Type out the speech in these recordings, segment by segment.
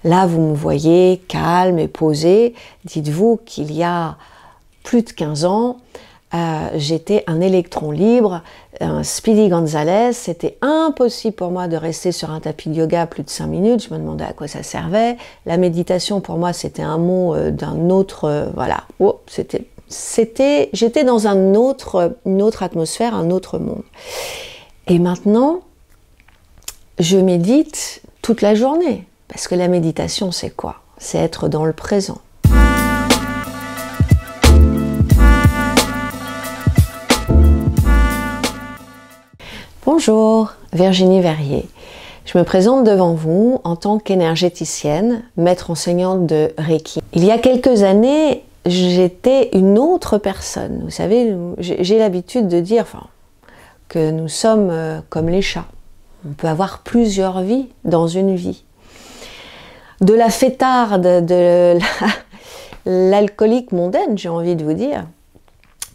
Là, vous me voyez calme et posée. Dites-vous qu'il y a plus de 15 ans, j'étais un électron libre, un Speedy Gonzales. C'était impossible pour moi de rester sur un tapis de yoga plus de 5 minutes. Je me demandais à quoi ça servait. La méditation, pour moi, c'était un mot d'un autre... voilà, oh, j'étais dans une autre atmosphère, un autre monde. Et maintenant, je médite toute la journée. Parce que la méditation, c'est quoi? C'est être dans le présent. Bonjour, Virginie Verrier. Je me présente devant vous en tant qu'énergéticienne, maître enseignante de Reiki. Il y a quelques années, j'étais une autre personne. Vous savez, j'ai l'habitude de dire que nous sommes comme les chats. On peut avoir plusieurs vies dans une vie. De la fêtarde, de l'alcoolique mondaine, j'ai envie de vous dire,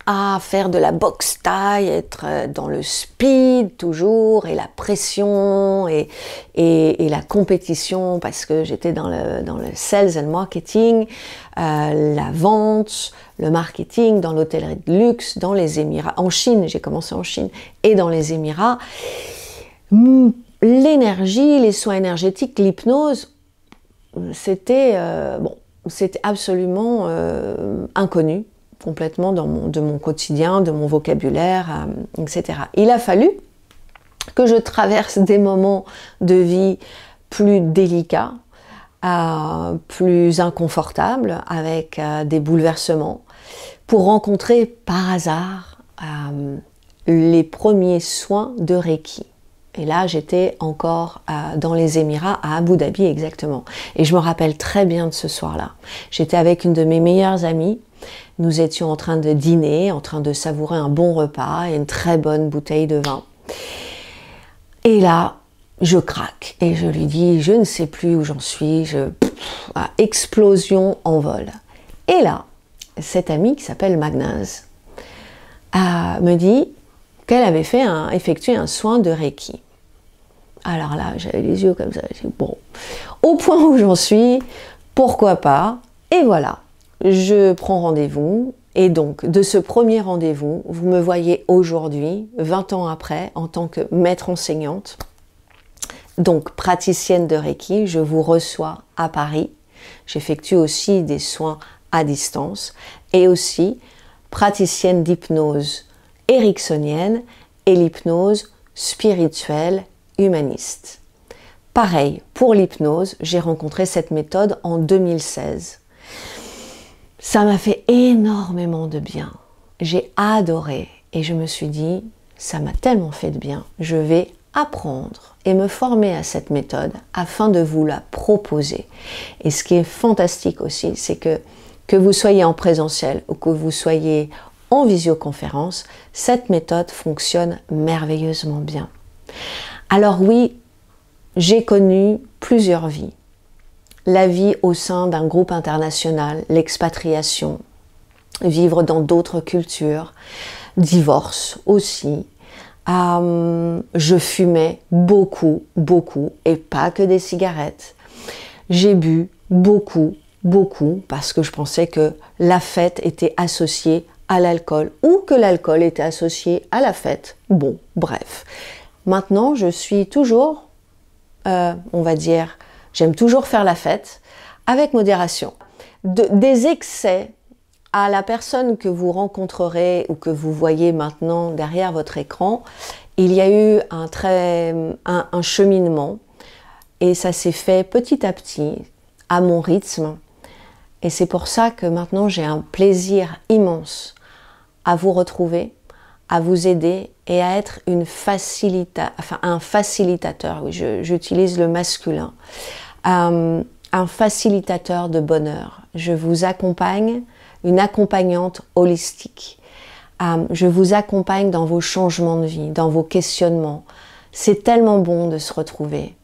à faire de la boxe taille, être dans le speed toujours, et la pression, et la compétition, parce que j'étais dans le sales and marketing, la vente, le marketing, dans l'hôtellerie de luxe, dans les Émirats, en Chine, j'ai commencé en Chine, et dans les Émirats. L'énergie, les soins énergétiques, l'hypnose, c'était absolument inconnu, complètement de mon quotidien, de mon vocabulaire, etc. Il a fallu que je traverse des moments de vie plus délicats, plus inconfortables, avec des bouleversements, pour rencontrer par hasard les premiers soins de Reiki. Et là, j'étais encore dans les Émirats, à Abu Dhabi exactement. Et je me rappelle très bien de ce soir-là. J'étais avec une de mes meilleures amies. Nous étions en train de dîner, en train de savourer un bon repas et une très bonne bouteille de vin. Et là, je craque et je lui dis, je ne sais plus où j'en suis, explosion en vol. Et là, cette amie qui s'appelle Magnaz me dit qu'elle avait effectué un soin de Reiki. Alors là, j'avais les yeux comme ça, j'ai dit, bon, au point où j'en suis, pourquoi pas? Et voilà, je prends rendez-vous, et donc, de ce premier rendez-vous, vous me voyez aujourd'hui, 20 ans après, en tant que maître enseignante, donc praticienne de Reiki, je vous reçois à Paris, j'effectue aussi des soins à distance, et aussi praticienne d'hypnose ericksonienne et l'hypnose spirituelle humaniste. Pareil, pour l'hypnose, j'ai rencontré cette méthode en 2016. Ça m'a fait énormément de bien. J'ai adoré et je me suis dit, ça m'a tellement fait de bien, je vais apprendre et me former à cette méthode afin de vous la proposer. Et ce qui est fantastique aussi, c'est que vous soyez en présentiel ou que vous soyez en visioconférence, cette méthode fonctionne merveilleusement bien. Alors oui, j'ai connu plusieurs vies. La vie au sein d'un groupe international, l'expatriation, vivre dans d'autres cultures, divorce aussi. Je fumais beaucoup, et pas que des cigarettes. J'ai bu beaucoup, parce que je pensais que la fête était associée à l'alcool ou que l'alcool était associé à la fête. Bon, bref. Maintenant, je suis toujours, on va dire, j'aime toujours faire la fête avec modération. Des excès à la personne que vous rencontrerez ou que vous voyez maintenant derrière votre écran, il y a eu un cheminement et ça s'est fait petit à petit, à mon rythme. Et c'est pour ça que maintenant j'ai un plaisir immense à vous retrouver, à vous aider et à être un facilitateur, oui, j'utilise le masculin, un facilitateur de bonheur. Je vous accompagne, une accompagnante holistique. Je vous accompagne dans vos changements de vie, dans vos questionnements. C'est tellement bon de se retrouver.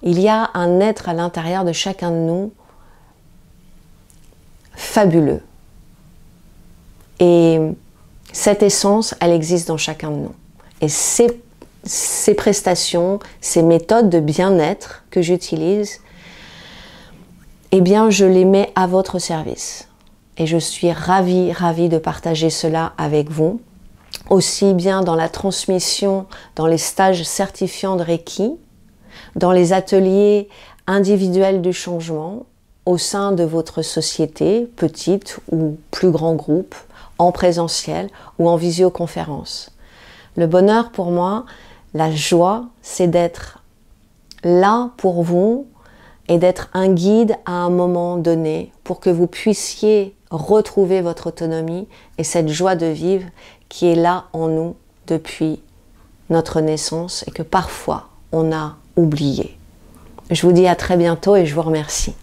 Il y a un être à l'intérieur de chacun de nous fabuleux. Et cette essence, elle existe dans chacun de nous. Et ces prestations, ces méthodes de bien-être que j'utilise eh bien je les mets à votre service. Et je suis ravie de partager cela avec vous, aussi bien dans la transmission, dans les stages certifiants de Reiki, dans les ateliers individuels du changement, au sein de votre société, petite ou plus grand groupe, en présentiel ou en visioconférence. Le bonheur pour moi, la joie, c'est d'être là pour vous et d'être un guide à un moment donné pour que vous puissiez retrouver votre autonomie et cette joie de vivre qui est là en nous depuis notre naissance et que parfois on a oublié. Je vous dis à très bientôt et je vous remercie.